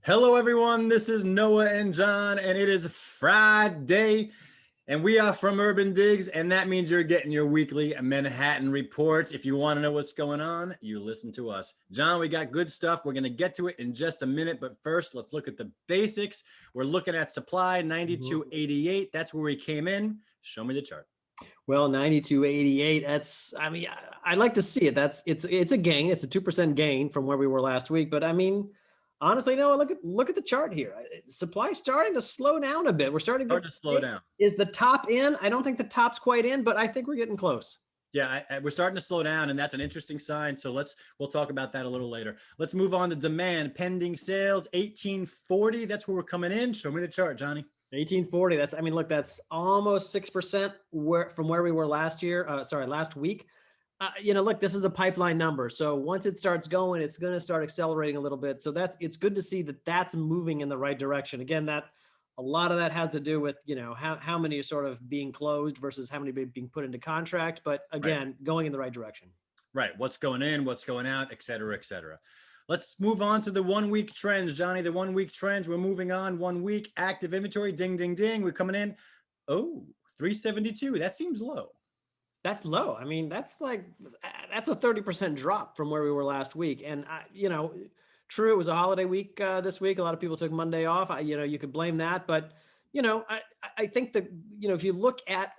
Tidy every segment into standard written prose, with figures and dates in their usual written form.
Hello, everyone. This is Noah and John, and it is Friday, and we are from UrbanDigs, and that means you're getting your weekly Manhattan reports. If you want to know what's going on, you listen to us. John, we got good stuff. We're going to get to it in just a minute, but first, let's look at the basics. We're looking at supply 9288. That's where we came in. Show me the chart. Well, 92.88. I'd like to see it. It's a gain. It's a 2% gain from where we were last week. But honestly, no. Look at the chart here. Supply starting to slow down a bit. We're starting to slow down. Is the top in? I don't think the top's quite in, but I think we're getting close. Yeah, we're starting to slow down, and that's an interesting sign. So we'll talk about that a little later. Let's move on to demand. Pending sales 1840. That's where we're coming in. Show me the chart, Johnny. 1840. That's almost 6% from where we were last week. Look, this is a pipeline number. So once it starts going, it's going to start accelerating a little bit. So it's good to see that that's moving in the right direction. Again, that a lot of that has to do with, how many are sort of being closed versus how many being put into contract. But again, going in the right direction. Right. What's going in, what's going out, et cetera, et cetera. Let's move on to the 1 week trends, Johnny. The 1 week trends. We're moving on. 1 week active inventory. Ding, ding, ding. We're coming in. Oh, 372. That seems low. That's low. I mean, that's a 30% drop from where we were last week. And true, it was a holiday week this week. A lot of people took Monday off. You could blame that, but I think that if you look at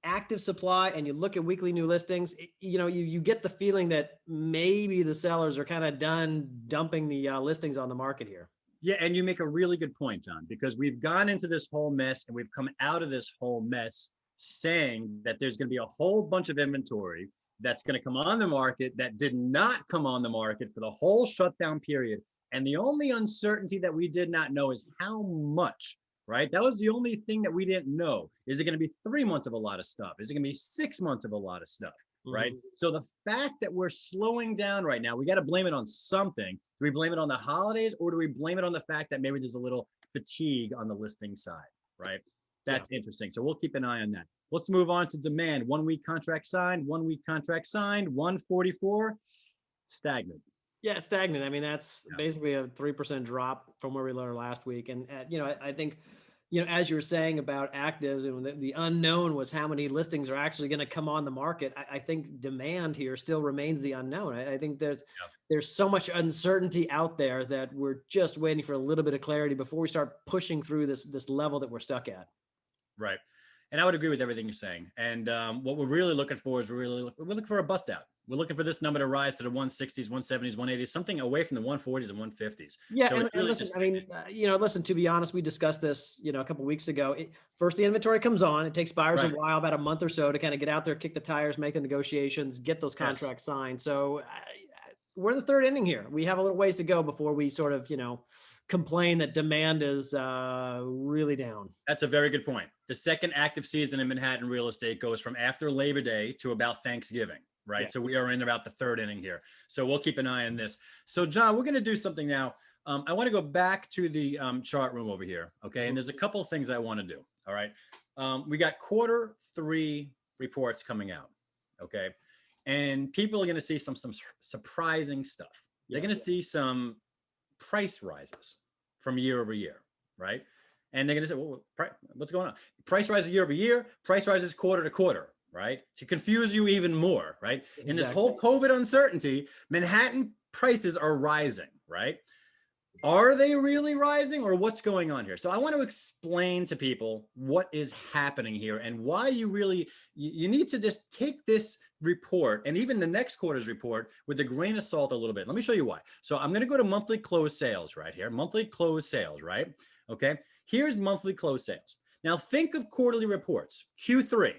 active supply and you look at weekly new listings, you get the feeling that maybe the sellers are kind of done dumping the listings on the market here. Yeah, and you make a really good point, John, because we've gone into this whole mess and we've come out of this whole mess saying that there's going to be a whole bunch of inventory that's going to come on the market that did not come on the market for the whole shutdown period. And the only uncertainty that we did not know is how much. Right? That was the only thing that we didn't know. Is it going to be 3 months of a lot of stuff? Is it going to be 6 months of a lot of stuff? Right? So the fact that we're slowing down right now, we got to blame it on something. Do we blame it on the holidays, or do we blame it on the fact that maybe there's a little fatigue on the listing side? Right? That's interesting. So we'll keep an eye on that. Let's move on to demand. 1 week contract signed, 1 week contract signed, 144, stagnant. Yeah, it's stagnant. I mean, that's basically a 3% drop from where we were last week. And, I think, as you were saying about actives, and the unknown was how many listings are actually going to come on the market. I think demand here still remains the unknown. I think there's so much uncertainty out there that we're just waiting for a little bit of clarity before we start pushing through this level that we're stuck at. Right. And I would agree with everything you're saying. And what we're really looking for is we're looking for a bust out. We're looking for this number to rise to the 160s, 170s, 180s, something away from the 140s and 150s. Yeah, so listen, to be honest, we discussed this, a couple of weeks ago. First, the inventory comes on. It takes buyers a while, about a month or so, to kind of get out there, kick the tires, make the negotiations, get those contracts signed. So we're in the third inning here. We have a little ways to go before we sort of, complain that demand is really down. That's a very good point. The second active season in Manhattan real estate goes from after Labor Day to about Thanksgiving, right? Yeah. So we are in about the third inning here. So we'll keep an eye on this. So John, we're going to do something now. I want to go back to the chart room over here. Okay. And there's a couple of things I want to do. All right. We got Q3 reports coming out. Okay. And people are going to see some surprising stuff. They're going to see some price rises from year over year, right? And they're going to say, well, what's going on? Price rises year over year, price rises quarter to quarter, right? To confuse you even more, right? Exactly. In this whole COVID uncertainty, Manhattan prices are rising, right? Are they really rising, or what's going on here? So I want to explain to people what is happening here and why you need to just take this report and even the next quarter's report with a grain of salt a little bit. Let me show you why. So I'm going to go to monthly close sales right here. Monthly close sales, right? Okay. Here's monthly close sales. Now think of quarterly reports. Q3,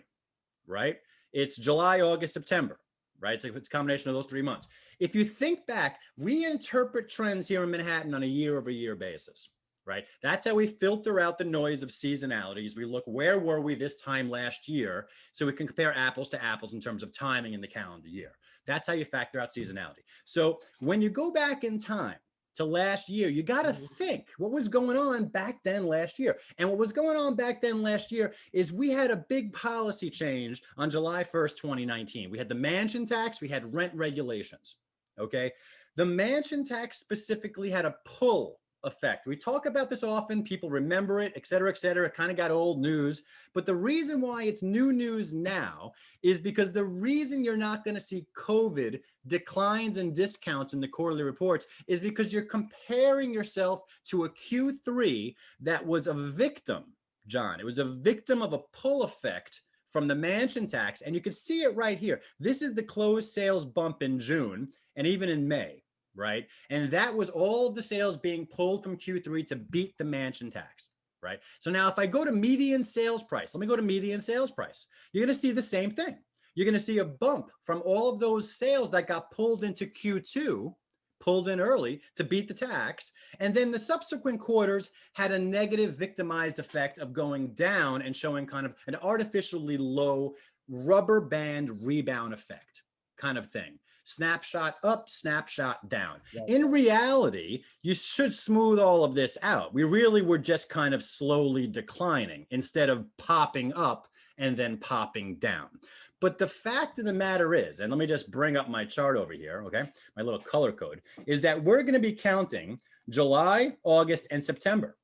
right? It's July, August, September, right? It's a combination of those 3 months. If you think back, we interpret trends here in Manhattan on a year-over-year basis, right? That's how we filter out the noise of seasonalities. We look, where were we this time last year? So we can compare apples to apples in terms of timing in the calendar year. That's how you factor out seasonality. So when you go back in time to last year, you got to think what was going on back then last year. And what was going on back then last year is we had a big policy change on July 1st, 2019. We had the mansion tax, we had rent regulations. Okay. The mansion tax specifically had a pull effect. We talk about this often. People remember it, et cetera, et cetera. It kind of got old news. But the reason why it's new news now is because the reason you're not going to see COVID declines and discounts in the quarterly reports is because you're comparing yourself to a Q3 that was a victim, John. It was a victim of a pull effect from the mansion tax. And you can see it right here. This is the closed sales bump in June and even in May, right? And that was all of the sales being pulled from Q3 to beat the mansion tax, right? So now if I go to median sales price, let me go to median sales price. You're going to see the same thing. You're going to see a bump from all of those sales that got pulled into Q2, pulled in early to beat the tax. And then the subsequent quarters had a negative victimized effect of going down and showing kind of an artificially low rubber band rebound effect kind of thing. Snapshot up, snapshot down. Yes. In reality, you should smooth all of this out. We really were just kind of slowly declining instead of popping up and then popping down. But the fact of the matter is, and let me just bring up my chart over here, okay? My little color code, is that we're going to be counting July, August, and September,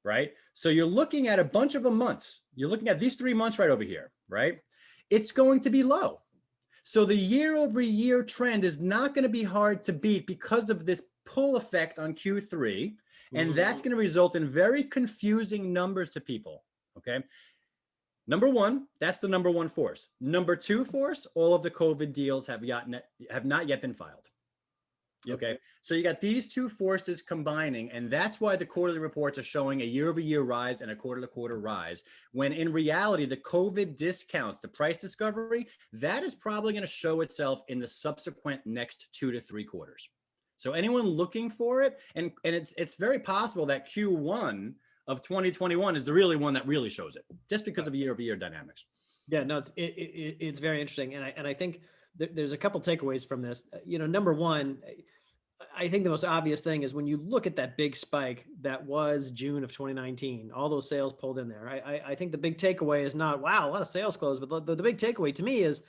right? So you're looking at a bunch of months. You're looking at these 3 months right over here, right? It's going to be low. So the year-over-year trend is not going to be hard to beat because of this pull effect on Q3, and that's going to result in very confusing numbers to people, okay? Number one, that's the number one force. Number two force, all of the COVID deals have not yet been filed. Okay, so you got these two forces combining, and that's why the quarterly reports are showing a year-over-year rise and a quarter-to-quarter rise, when in reality, the COVID discounts, the price discovery, that is probably going to show itself in the subsequent next 2 to 3 quarters. So anyone looking for it, and it's very possible that Q1 of 2021 is the really one that really shows it, just because of year-over-year dynamics. Yeah, no, it's very interesting, and I think there's a couple takeaways from this. You know, number one, I think the most obvious thing is when you look at that big spike that was June of 2019, all those sales pulled in there. I think the big takeaway is not, wow, a lot of sales closed, but the big takeaway to me is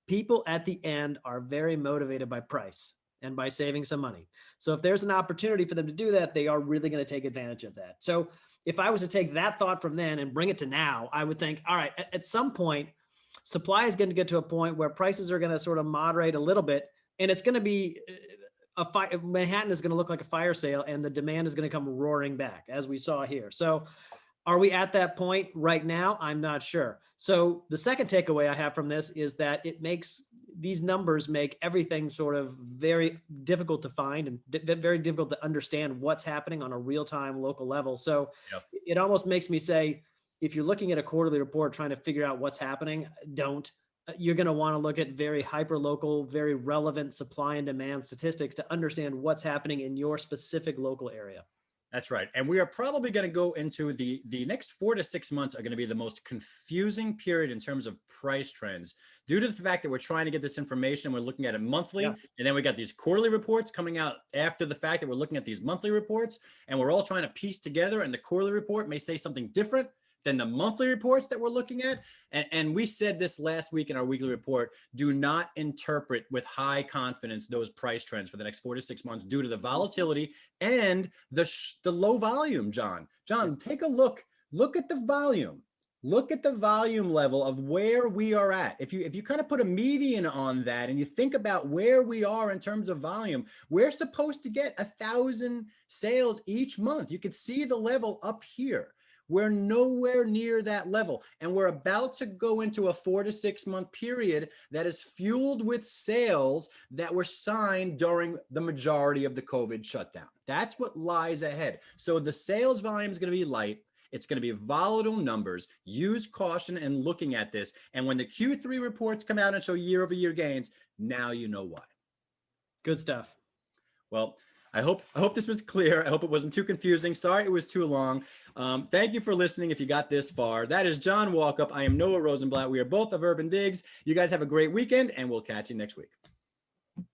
people at the end are very motivated by price and by saving some money. So if there's an opportunity for them to do that, they are really going to take advantage of that. So if I was to take that thought from then and bring it to now, I would think, all right, at some point, supply is going to get to a point where prices are going to sort of moderate a little bit, and it's going to be Manhattan is going to look like a fire sale, and the demand is going to come roaring back, as we saw here. So are we at that point right now? I'm not sure. So the second takeaway I have from this is that these numbers make everything sort of very difficult to find and very difficult to understand what's happening on a real-time local level. So It almost makes me say, if you're looking at a quarterly report trying to figure out what's happening, don't. You're going to want to look at very hyper-local, very relevant supply and demand statistics to understand what's happening in your specific local area. That's right. And we are probably going to go into the next 4 to 6 months are going to be the most confusing period in terms of price trends due to the fact that we're trying to get this information. We're looking at it monthly. And then we got these quarterly reports coming out after the fact that we're looking at these monthly reports, and we're all trying to piece together, and the quarterly report may say something different than the monthly reports that we're looking at. And we said this last week in our weekly report, do not interpret with high confidence those price trends for the next 4 to 6 months due to the volatility and the low volume, John. John, take a look. Look at the volume. Look at the volume level of where we are at. If you kind of put a median on that and you think about where we are in terms of volume, we're supposed to get 1,000 sales each month. You could see the level up here. We're nowhere near that level. And we're about to go into a 4 to 6 month period that is fueled with sales that were signed during the majority of the COVID shutdown. That's what lies ahead. So the sales volume is going to be light. It's going to be volatile numbers. Use caution in looking at this. And when the Q3 reports come out and show year-over-year gains, now you know why. Good stuff. Well, I hope this was clear. I hope it wasn't too confusing. Sorry it was too long. Thank you for listening if you got this far. That is John Walkup. I am Noah Rosenblatt. We are both of UrbanDigs. You guys have a great weekend, and we'll catch you next week.